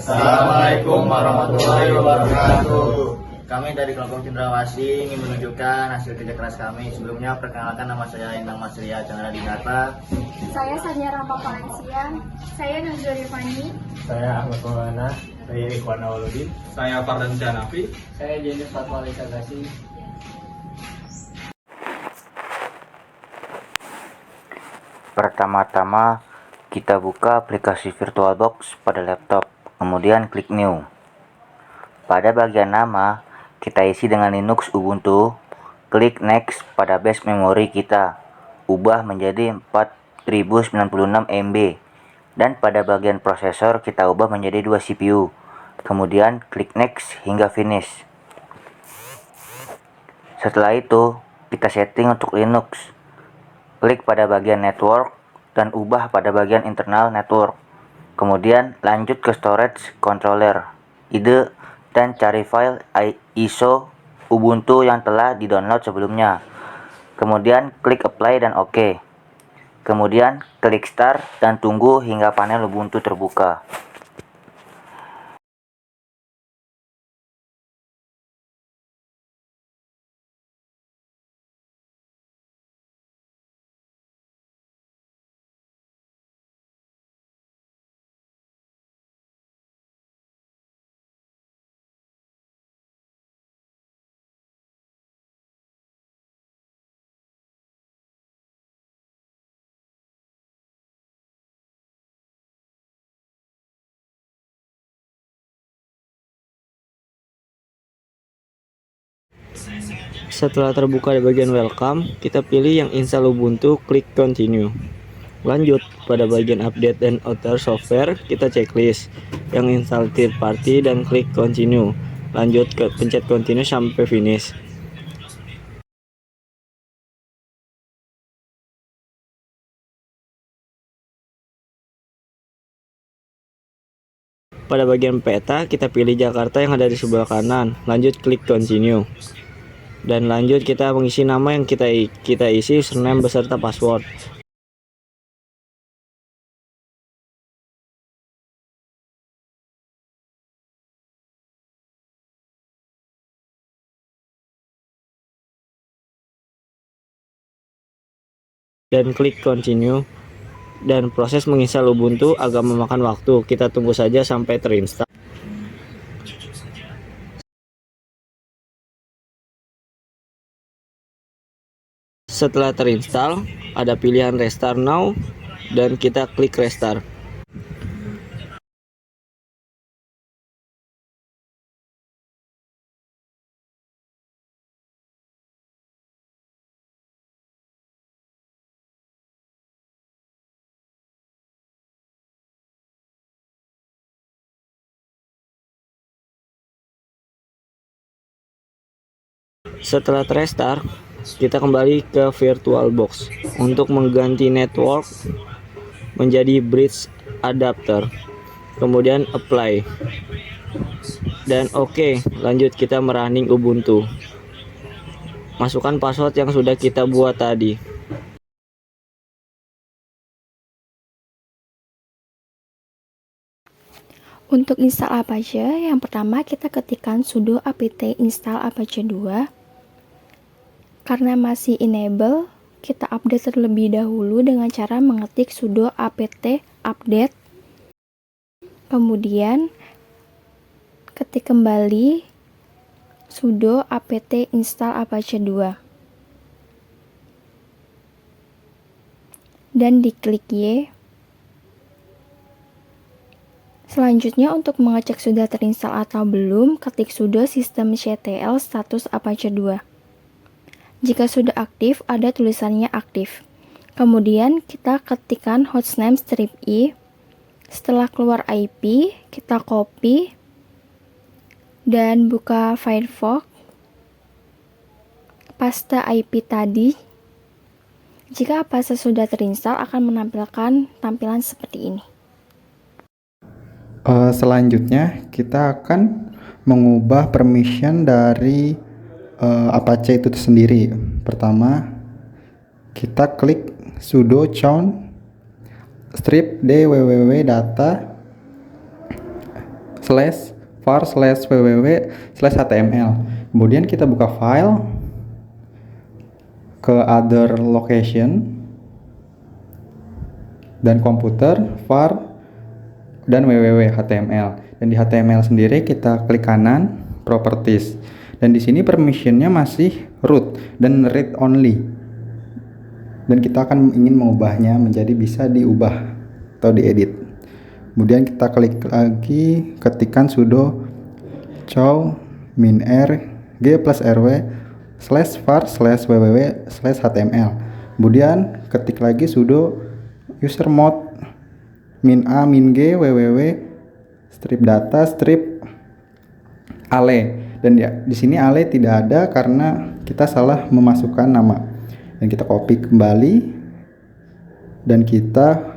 Assalamualaikum warahmatullahi wabarakatuh. Kami dari kelompok Cendrawasih ingin menunjukkan hasil kerja keras kami. Sebelumnya perkenalkan, nama saya Endang Masria Chandra Dinata. Saya Sania Rama Valencia. Saya Nazwa Rifani. Saya Ahmad Maulana. Saya Ikhwan Awaludin. Saya Fardan Janafi. Saya Jenis Fatwa Alisa Gassi. Pertama-tama kita buka aplikasi VirtualBox pada laptop, kemudian klik New. Pada bagian nama, kita isi dengan Linux Ubuntu, klik Next pada base memori kita, ubah menjadi 4096 MB, dan pada bagian prosesor kita ubah menjadi 2 CPU, kemudian klik Next hingga finish. Setelah itu, kita setting untuk Linux. Klik pada bagian network dan ubah pada bagian internal network. Kemudian lanjut ke storage controller, IDE, dan cari file ISO Ubuntu yang telah di-download sebelumnya. Kemudian klik apply dan OK. Kemudian klik start dan tunggu hingga panel Ubuntu terbuka. Setelah terbuka di bagian welcome, kita pilih yang install Ubuntu, klik continue. Lanjut, pada bagian update dan other software, kita checklist yang install third party dan klik continue. Lanjut ke pencet continue sampai finish. Pada bagian peta, kita pilih Jakarta yang ada di sebelah kanan. Lanjut klik continue. Dan lanjut kita mengisi nama yang kita isi username beserta password. Dan klik continue. Dan proses menginstal Ubuntu agak memakan waktu. Kita tunggu saja sampai terinstall. Setelah terinstall, ada pilihan restart now dan kita klik restart. Setelah restart, kita kembali ke VirtualBox untuk mengganti network menjadi bridge adapter, kemudian apply dan OK. Lanjut kita merunning Ubuntu. Masukkan password yang sudah kita buat tadi. Untuk install Apache, yang pertama kita ketikkan sudo apt install apache 2. Karena masih enable, kita update terlebih dahulu dengan cara mengetik sudo apt update. Kemudian ketik kembali sudo apt install apache 2. Dan diklik Y. Selanjutnya untuk mengecek sudah terinstall atau belum, ketik sudo systemctl status apache 2. Jika sudah aktif, ada tulisannya aktif. Kemudian kita ketikkan hostname -i. Setelah keluar IP, kita copy dan buka Firefox. Paste IP tadi. Jika Apache sudah terinstall, akan menampilkan tampilan seperti ini. Selanjutnya kita akan mengubah permission dari Apache itu sendiri. Pertama, kita klik sudo chown strip dww data /var/www/html. Kemudian kita buka file ke other location dan komputer var dan www.html. Dan di HTML sendiri kita klik kanan properties. Dan di sini permissionnya masih root dan read only. Dan kita akan ingin mengubahnya menjadi bisa diubah atau diedit. Kemudian kita klik lagi, ketikkan sudo chow -r g+rw/var/www/html. Kemudian ketik lagi sudo usermod -a -g www strip data strip ale. Dan di sini ale tidak ada karena kita salah memasukkan nama. Dan kita copy kembali dan kita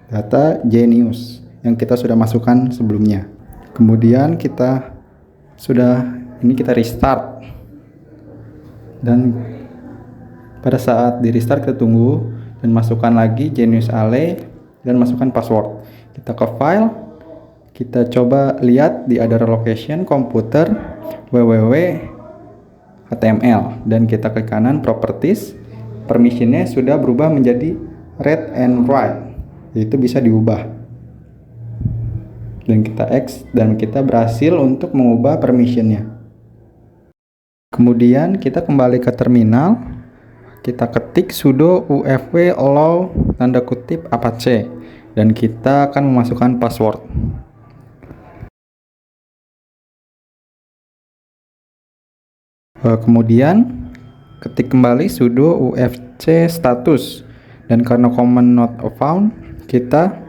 data Genius yang kita sudah masukkan sebelumnya. Kemudian kita restart. Dan pada saat di restart kita tunggu dan masukkan lagi Genius ale dan masukkan password. Kita ke file, kita coba lihat di other location komputer www.html dan kita klik kanan properties. Permissionnya sudah berubah menjadi read and write, yaitu bisa diubah. Dan kita X dan kita berhasil untuk mengubah permissionnya. Kemudian kita kembali ke terminal, kita ketik sudo ufv allow apache dan kita akan memasukkan password. Kemudian ketik kembali sudo ufc status, dan karena command not found kita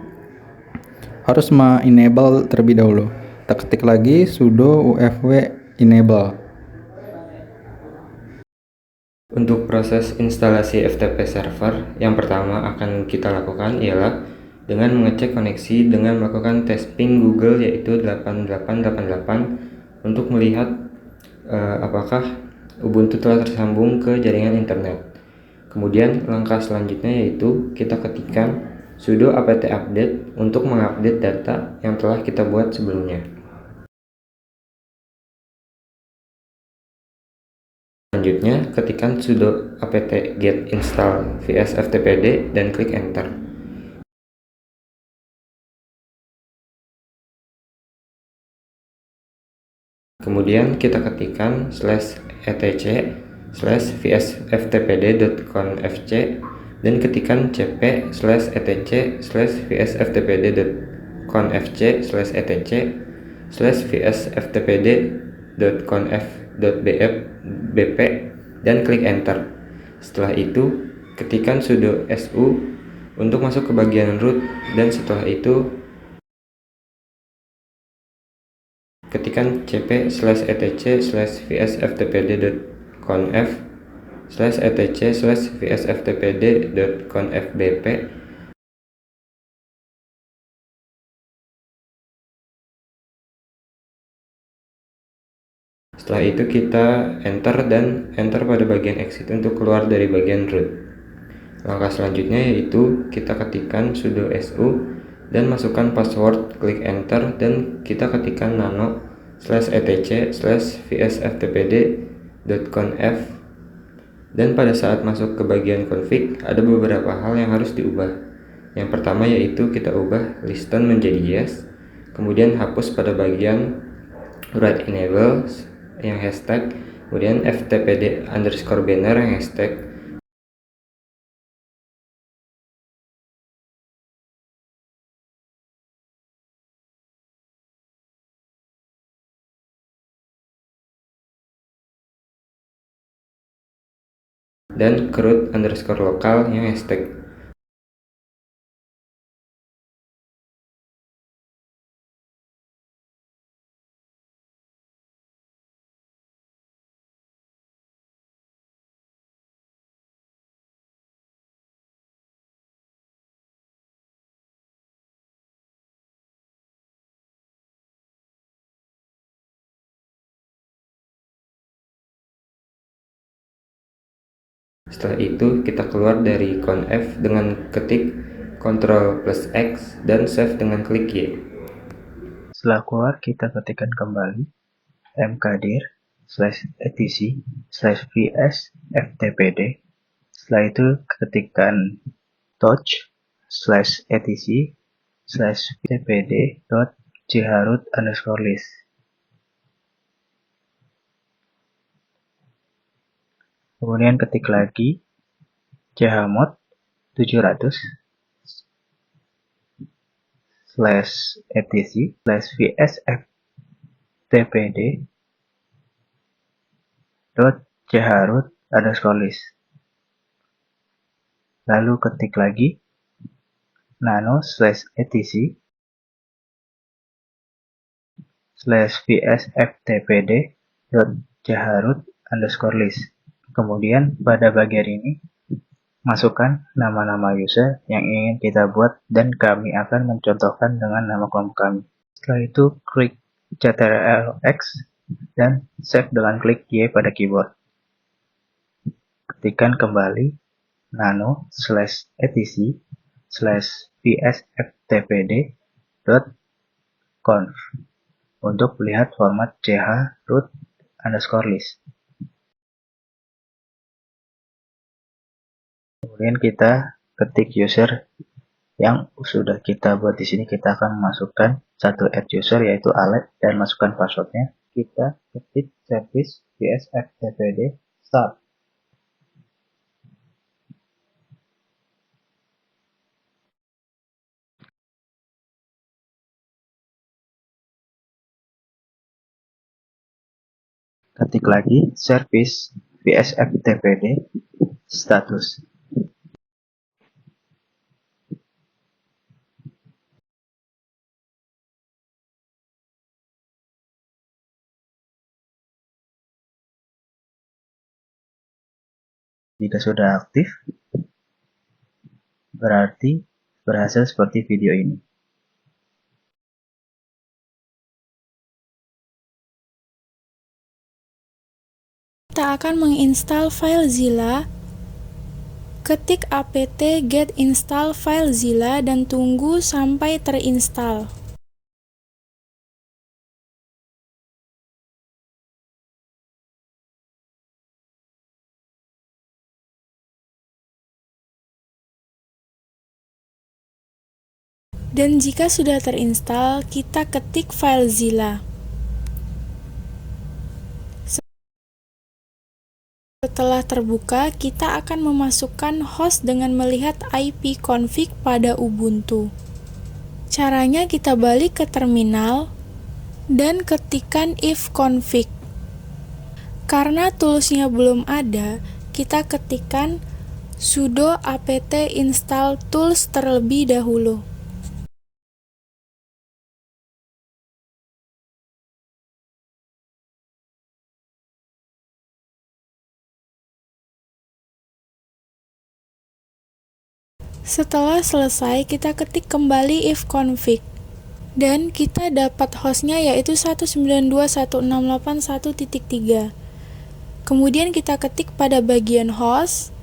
harus enable terlebih dahulu. Kita ketik lagi sudo ufv enable. Untuk proses instalasi FTP server, yang pertama akan kita lakukan ialah dengan mengecek koneksi dengan melakukan tes ping Google yaitu 8888 untuk melihat apakah Ubuntu telah tersambung ke jaringan internet. Kemudian langkah selanjutnya yaitu kita ketikkan sudo apt update untuk mengupdate data yang telah kita buat sebelumnya. Selanjutnya ketikkan sudo apt get install vs ftpd dan klik enter. Kemudian kita ketikkan /etc/vsftpd.confc dan ketikkan cp/etc/vsftpd.confc/etc/vsftpd.conf.bp dan klik enter. Setelah itu ketikkan sudo su untuk masuk ke bagian root dan setelah itu ketikkan cp/etc/vsftpd.conf/etc/vsftpd.conf.bp. Setelah itu kita enter dan enter pada bagian exit untuk keluar dari bagian root. Langkah selanjutnya yaitu kita ketikkan sudo su dan masukkan password, klik enter dan kita ketikkan nano/etc/vsftpd.conf. Dan pada saat masuk ke bagian config ada beberapa hal yang harus diubah. Yang pertama yaitu kita ubah listen menjadi yes, kemudian hapus pada bagian write enable yang hashtag, kemudian ftpd_banner yang hashtag. Dan root_lokal yang hashtag. Setelah itu kita keluar dari conf dengan ketik Ctrl+X dan save dengan klik Y. Setelah keluar, kita ketikkan kembali mkdir/etc/vs/ftpd. Setelah itu ketikkan touch/etc/vtpd.chroot_list. Kemudian ketik lagi chmod 700/etc/vsftpd.chroot_list. Lalu ketik lagi nano/etc/vsftpd.chroot_list. Kemudian pada bagian ini masukkan nama-nama user yang ingin kita buat dan kami akan mencontohkan dengan nama kelompok kami. Setelah itu klik Ctrl+X dan save dengan klik Y pada keyboard. Ketikkan kembali nano/etc/vsftpd.conf untuk melihat format chroot_list. Kemudian kita ketik user yang sudah kita buat di sini. Kita akan memasukkan satu add user yaitu Ale dan masukkan passwordnya. Kita ketik service vsftpd start. Ketik lagi service vsftpd status. Jika sudah aktif, berarti berhasil seperti video ini. Kita akan menginstal FileZilla. Ketik apt get install FileZilla dan tunggu sampai terinstall. Dan jika sudah terinstall, kita ketik FileZilla. Setelah terbuka, kita akan memasukkan host dengan melihat ipconfig pada Ubuntu. Caranya kita balik ke terminal dan ketikkan ifconfig. Karena toolsnya belum ada, kita ketikkan sudo apt install tools terlebih dahulu. Setelah selesai, kita ketik kembali ifconfig dan kita dapat hostnya yaitu 192.168.1.3. Kemudian kita ketik pada bagian host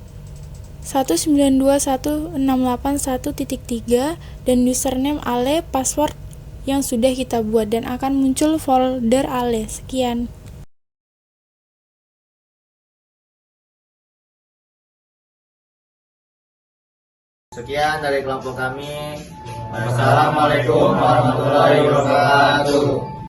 192.168.1.3 dan username Ale, password yang sudah kita buat dan akan muncul folder Ale. Sekian. Sekian dari kelompok kami. Wassalamualaikum warahmatullahi wabarakatuh.